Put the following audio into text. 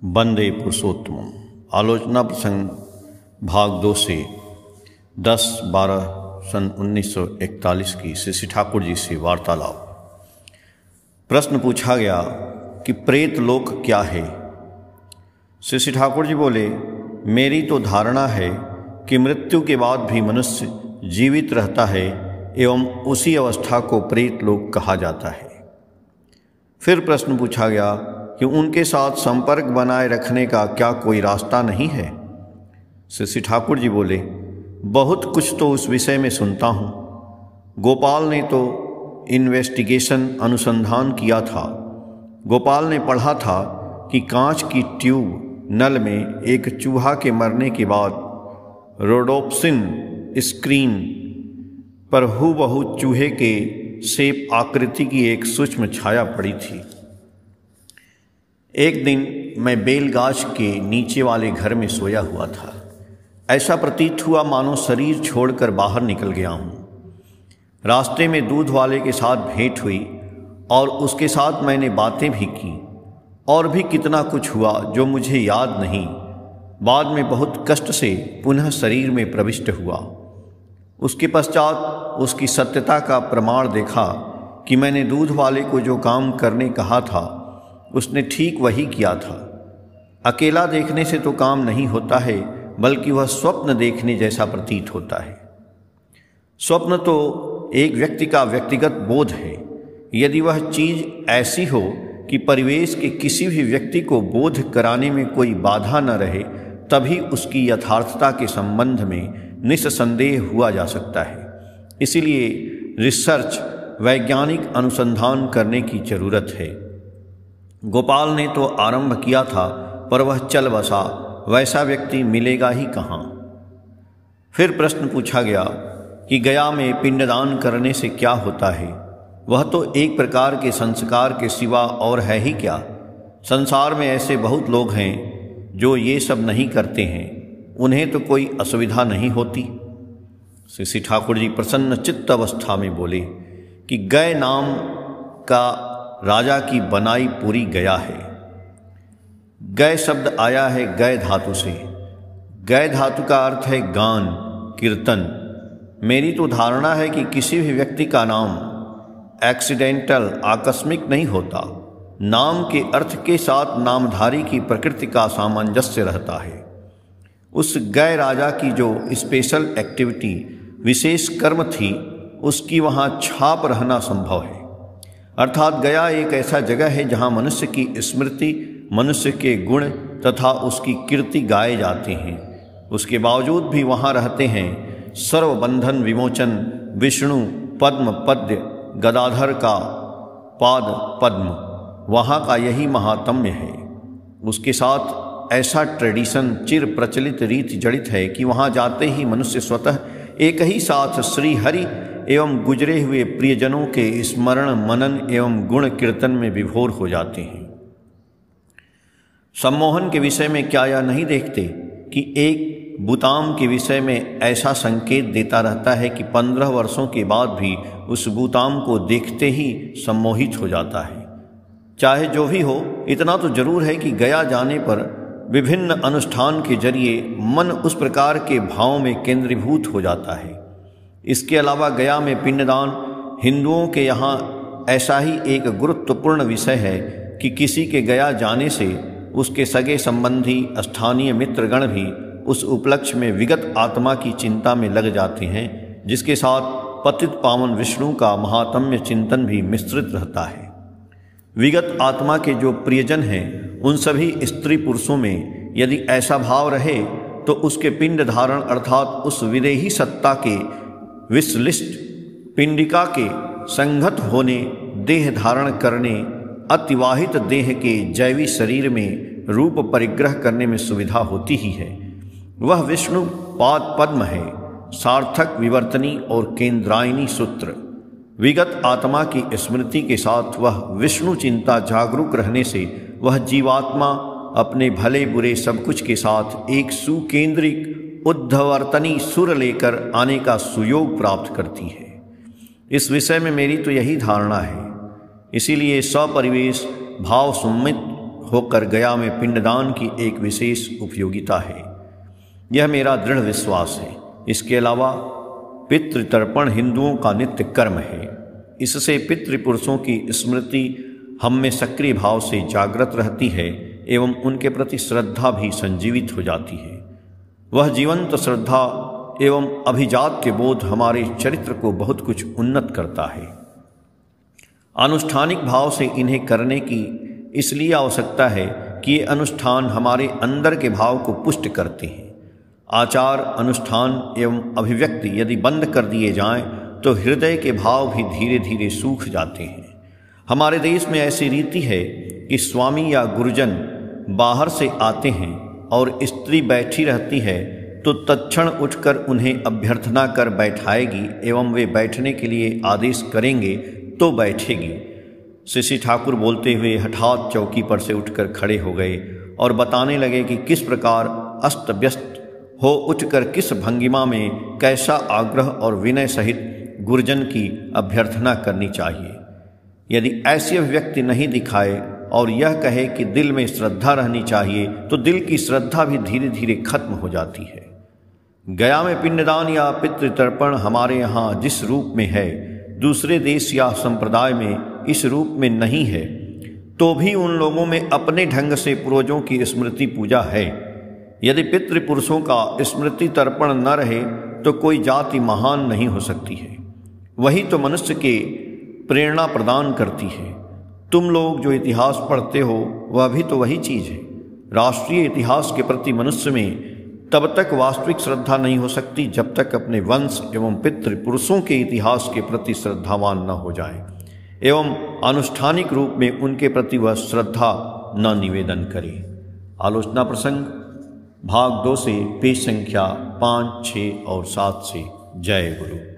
वंदे पुरुषोत्तम। आलोचना प्रसंग भाग 2 से 10-12 सन 1941 की श्री ठाकुर जी से वार्तालाप। प्रश्न पूछा गया कि प्रेत लोक क्या है। श्री ठाकुर जी बोले, मेरी तो धारणा है कि मृत्यु के बाद भी मनुष्य जीवित रहता है एवं उसी अवस्था को प्रेत लोक कहा जाता है। फिर प्रश्न पूछा गया कि उनके साथ संपर्क बनाए रखने का क्या कोई रास्ता नहीं है। श्री ठाकुर जी बोले, बहुत कुछ तो उस विषय में सुनता हूँ। गोपाल ने तो इन्वेस्टिगेशन अनुसंधान किया था। गोपाल ने पढ़ा था कि कांच की ट्यूब नल में एक चूहा के मरने के बाद रोडोप्सिन स्क्रीन पर हूबहू चूहे के शेप आकृति की एक सूक्ष्म छाया पड़ी थी। एक दिन मैं बेलगाछ के नीचे वाले घर में सोया हुआ था। ऐसा प्रतीत हुआ मानो शरीर छोड़कर बाहर निकल गया हूँ। रास्ते में दूध वाले के साथ भेंट हुई और उसके साथ मैंने बातें भी की और भी कितना कुछ हुआ जो मुझे याद नहीं। बाद में बहुत कष्ट से पुनः शरीर में प्रविष्ट हुआ। उसके पश्चात उसकी सत्यता का प्रमाण देखा कि मैंने दूध वाले को जो काम करने कहा था उसने ठीक वही किया था। अकेला देखने से तो काम नहीं होता है, बल्कि वह स्वप्न देखने जैसा प्रतीत होता है। स्वप्न तो एक व्यक्ति का व्यक्तिगत बोध है। यदि वह चीज़ ऐसी हो कि परिवेश के किसी भी व्यक्ति को बोध कराने में कोई बाधा न रहे, तभी उसकी यथार्थता के संबंध में निस्संदेह हुआ जा सकता है। इसीलिए रिसर्च, वैज्ञानिक अनुसंधान करने की जरूरत है। गोपाल ने तो आरंभ किया था, पर वह चल बसा, वैसा व्यक्ति मिलेगा ही कहाँ। फिर प्रश्न पूछा गया कि गया में पिंडदान करने से क्या होता है। वह तो एक प्रकार के संस्कार के सिवा और है ही क्या। संसार में ऐसे बहुत लोग हैं जो ये सब नहीं करते हैं, उन्हें तो कोई असुविधा नहीं होती। श्री ठाकुर जी प्रसन्न चित्त अवस्था में बोले कि गय नाम का राजा की बनाई पूरी गया है। गय शब्द आया है गय धातु से। गय धातु का अर्थ है गान, कीर्तन। मेरी तो धारणा है कि किसी भी व्यक्ति का नाम एक्सीडेंटल, आकस्मिक नहीं होता। नाम के अर्थ के साथ नामधारी की प्रकृति का सामंजस्य रहता है। उस गय राजा की जो स्पेशल एक्टिविटी, विशेष कर्म थी, उसकी वहाँ छाप रहना संभव है। अर्थात गया एक ऐसा जगह है जहाँ मनुष्य की स्मृति, मनुष्य के गुण तथा उसकी कीर्ति गाए जाते हैं। उसके बावजूद भी वहाँ रहते हैं सर्वबंधन विमोचन विष्णु पद्म पद्य गदाधर का पाद पद्म। वहाँ का यही महात्म्य है। उसके साथ ऐसा ट्रेडिशन, चिर प्रचलित रीति जड़ित है कि वहाँ जाते ही मनुष्य स्वतः एक ही साथ श्री हरि एवं गुजरे हुए प्रियजनों के स्मरण, मनन एवं गुण कीर्तन में विभोर हो जाते हैं। सम्मोहन के विषय में क्या यह नहीं देखते कि एक बुताम के विषय में ऐसा संकेत देता रहता है कि 15 वर्षों के बाद भी उस बुताम को देखते ही सम्मोहित हो जाता है। चाहे जो भी हो, इतना तो जरूर है कि गया जाने पर विभिन्न अनुष्ठान के जरिए मन उस प्रकार के भाव में केंद्रीभूत हो जाता है। इसके अलावा गया में पिंडदान हिंदुओं के यहाँ ऐसा ही एक गुरुत्वपूर्ण विषय है कि किसी के गया जाने से उसके सगे संबंधी, स्थानीय मित्रगण भी उस उपलक्ष्य में विगत आत्मा की चिंता में लग जाते हैं, जिसके साथ पतित पावन विष्णु का महात्म्य चिंतन भी मिश्रित रहता है। विगत आत्मा के जो प्रियजन हैं, उन सभी स्त्री पुरुषों में यदि ऐसा भाव रहे तो उसके पिंड धारण अर्थात उस विदेही सत्ता के विश्लिष्ट पिंडिका के संगत होने, देह धारण करने, अतिवाहित देह के जैवी शरीर में रूप परिग्रह करने में सुविधा होती ही है। वह विष्णु पाद पद्म है, सार्थक, विवर्तनी और केंद्रायनी सूत्र। विगत आत्मा की स्मृति के साथ वह विष्णु चिंता जागरूक रहने से वह जीवात्मा अपने भले बुरे सब कुछ के साथ एक सुकेंद्रिक उद्धवर्तनी सुर लेकर आने का सुयोग प्राप्त करती है। इस विषय में मेरी तो यही धारणा है इसीलिए सपरिवेश भाव सम्मित होकर गया में पिंडदान की एक विशेष उपयोगिता है। यह मेरा दृढ़ विश्वास है। इसके अलावा पितृतर्पण हिंदुओं का नित्य कर्म है। इससे पितृपुरुषों की स्मृति हम में सक्रिय भाव से जागृत रहती है एवं उनके प्रति श्रद्धा भी संजीवित हो जाती है। वह जीवंत श्रद्धा एवं अभिजात के बोध हमारे चरित्र को बहुत कुछ उन्नत करता है। अनुष्ठानिक भाव से इन्हें करने की इसलिए आवश्यकता है कि ये अनुष्ठान हमारे अंदर के भाव को पुष्ट करते हैं। आचार, अनुष्ठान एवं अभिव्यक्ति यदि बंद कर दिए जाएं तो हृदय के भाव भी धीरे धीरे सूख जाते हैं। हमारे देश में ऐसी रीति है कि स्वामी या गुरुजन बाहर से आते हैं और स्त्री बैठी रहती है तो तत्क्षण उठकर उन्हें अभ्यर्थना कर बैठाएगी एवं वे बैठने के लिए आदेश करेंगे तो बैठेगी। श्री ठाकुर बोलते हुए हठात चौकी पर से उठकर खड़े हो गए और बताने लगे कि किस प्रकार अस्त व्यस्त हो उठकर किस भंगिमा में कैसा आग्रह और विनय सहित गुरुजन की अभ्यर्थना करनी चाहिए। यदि ऐसी अभिव्यक्ति नहीं दिखाए और यह कहे कि दिल में श्रद्धा रहनी चाहिए तो दिल की श्रद्धा भी धीरे धीरे खत्म हो जाती है। गया में पिंडदान या पितृतर्पण हमारे यहाँ जिस रूप में है, दूसरे देश या संप्रदाय में इस रूप में नहीं है, तो भी उन लोगों में अपने ढंग से पूर्वजों की स्मृति पूजा है। यदि पितृपुरुषों का स्मृति तर्पण न रहे तो कोई जाति महान नहीं हो सकती है। वही तो मनुष्य के प्रेरणा प्रदान करती है। तुम लोग जो इतिहास पढ़ते हो वह भी तो वही चीज़ है। राष्ट्रीय इतिहास के प्रति मनुष्य में तब तक वास्तविक श्रद्धा नहीं हो सकती जब तक अपने वंश एवं पितृपुरुषों के इतिहास के प्रति श्रद्धावान न हो जाए एवं आनुष्ठानिक रूप में उनके प्रति वह श्रद्धा न निवेदन करे। आलोचना प्रसंग भाग 2 से पेज संख्या 5, 6 और 7 से। जय गुरु।